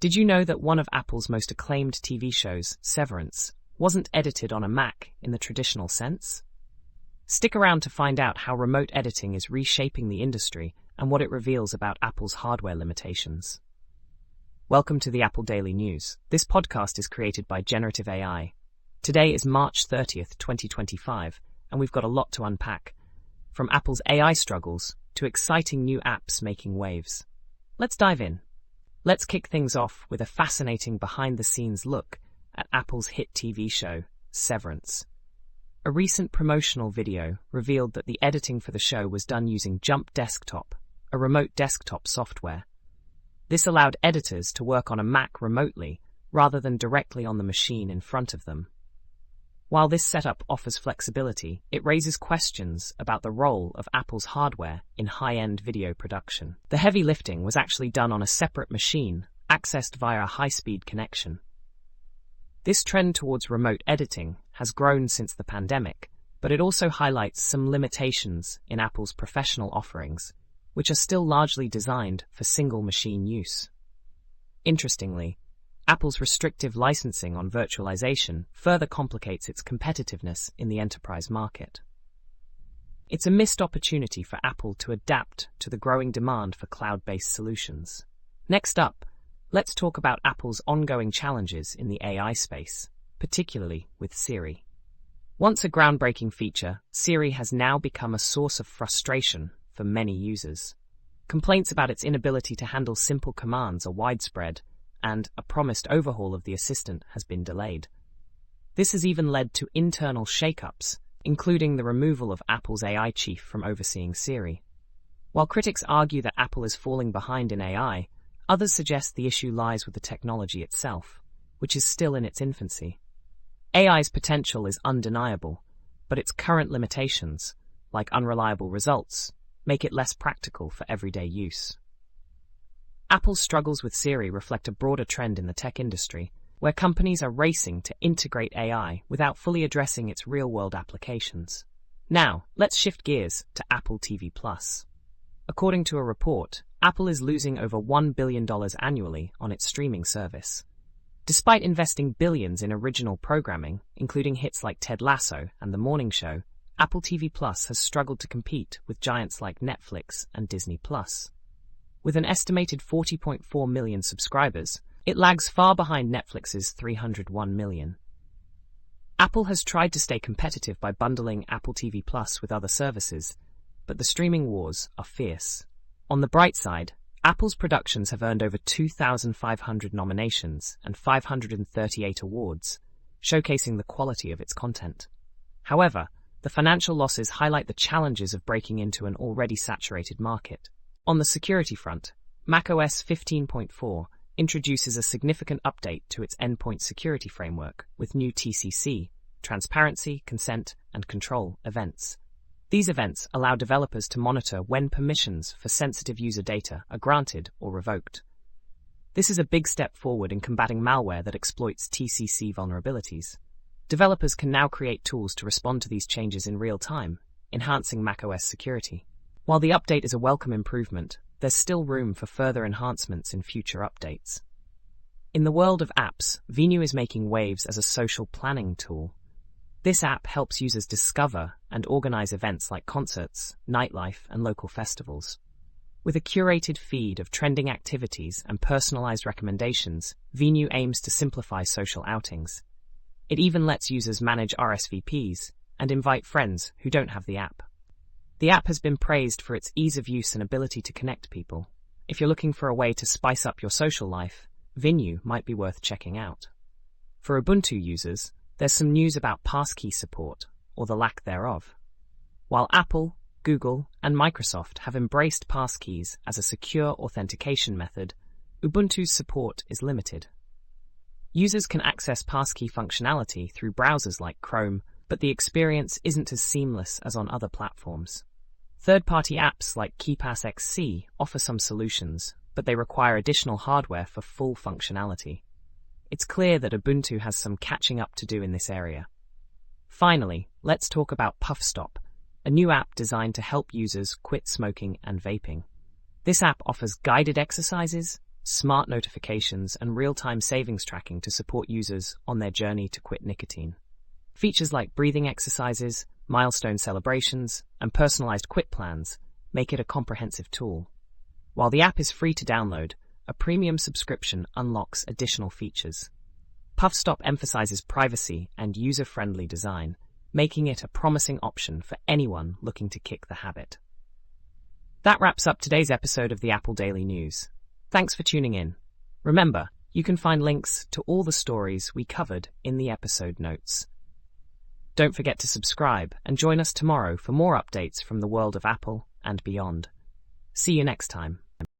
Did you know that one of Apple's most acclaimed TV shows, Severance, wasn't edited on a Mac in the traditional sense? Stick around to find out how remote editing is reshaping the industry and what it reveals about Apple's hardware limitations. Welcome to the Apple Daily News. This podcast is created by Generative AI. Today is March 30th, 2025, and we've got a lot to unpack, from Apple's AI struggles to exciting new apps making waves. Let's dive in. Let's kick things off with a fascinating behind-the-scenes look at Apple's hit TV show, Severance. A recent promotional video revealed that the editing for the show was done using Jump Desktop, a remote desktop software. This allowed editors to work on a Mac remotely rather than directly on the machine in front of them. While this setup offers flexibility, it raises questions about the role of Apple's hardware in high-end video production. The heavy lifting was actually done on a separate machine, accessed via a high-speed connection. This trend towards remote editing has grown since the pandemic, but it also highlights some limitations in Apple's professional offerings, which are still largely designed for single-machine use. Interestingly, Apple's restrictive licensing on virtualization further complicates its competitiveness in the enterprise market. It's a missed opportunity for Apple to adapt to the growing demand for cloud-based solutions. Next up, let's talk about Apple's ongoing challenges in the AI space, particularly with Siri. Once a groundbreaking feature, Siri has now become a source of frustration for many users. Complaints about its inability to handle simple commands are widespread, and a promised overhaul of the assistant has been delayed. This has even led to internal shakeups, including the removal of Apple's AI chief from overseeing Siri. While critics argue that Apple is falling behind in AI, others suggest the issue lies with the technology itself, which is still in its infancy. AI's potential is undeniable, but its current limitations, like unreliable results, make it less practical for everyday use. Apple's struggles with Siri reflect a broader trend in the tech industry, where companies are racing to integrate AI without fully addressing its real-world applications. Now, let's shift gears to Apple TV+. According to a report, Apple is losing over $1 billion annually on its streaming service. Despite investing billions in original programming, including hits like Ted Lasso and The Morning Show, Apple TV+ has struggled to compete with giants like Netflix and Disney+. With an estimated 40.4 million subscribers, it lags far behind Netflix's 301 million. Apple has tried to stay competitive by bundling Apple TV Plus with other services, but the streaming wars are fierce. On the bright side, Apple's productions have earned over 2,500 nominations and 538 awards, showcasing the quality of its content. However, the financial losses highlight the challenges of breaking into an already saturated market. On the security front, macOS 15.4 introduces a significant update to its endpoint security framework with new TCC, transparency, consent, and control events. These events allow developers to monitor when permissions for sensitive user data are granted or revoked. This is a big step forward in combating malware that exploits TCC vulnerabilities. Developers can now create tools to respond to these changes in real time, enhancing macOS security. While the update is a welcome improvement, there's still room for further enhancements in future updates. In the world of apps, Venu is making waves as a social planning tool. This app helps users discover and organize events like concerts, nightlife, and local festivals. With a curated feed of trending activities and personalized recommendations, Venu aims to simplify social outings. It even lets users manage RSVPs and invite friends who don't have the app. The app has been praised for its ease of use and ability to connect people. If you're looking for a way to spice up your social life, Venu might be worth checking out. For Ubuntu users, there's some news about passkey support, or the lack thereof. While Apple, Google, and Microsoft have embraced passkeys as a secure authentication method, Ubuntu's support is limited. Users can access passkey functionality through browsers like Chrome, but the experience isn't as seamless as on other platforms. Third-party apps like KeePass.xc offer some solutions, but they require additional hardware for full functionality. It's clear that Ubuntu has some catching up to do in this area. Finally, let's talk about PuffStop, a new app designed to help users quit smoking and vaping. This app offers guided exercises, smart notifications, and real-time savings tracking to support users on their journey to quit nicotine. Features like breathing exercises, milestone celebrations, and personalized quit plans make it a comprehensive tool. While the app is free to download, a premium subscription unlocks additional features. PuffStop emphasizes privacy and user-friendly design, making it a promising option for anyone looking to kick the habit. That wraps up today's episode of the Apple Daily News. Thanks for tuning in. Remember, you can find links to all the stories we covered in the episode notes. Don't forget to subscribe and join us tomorrow for more updates from the world of Apple and beyond. See you next time.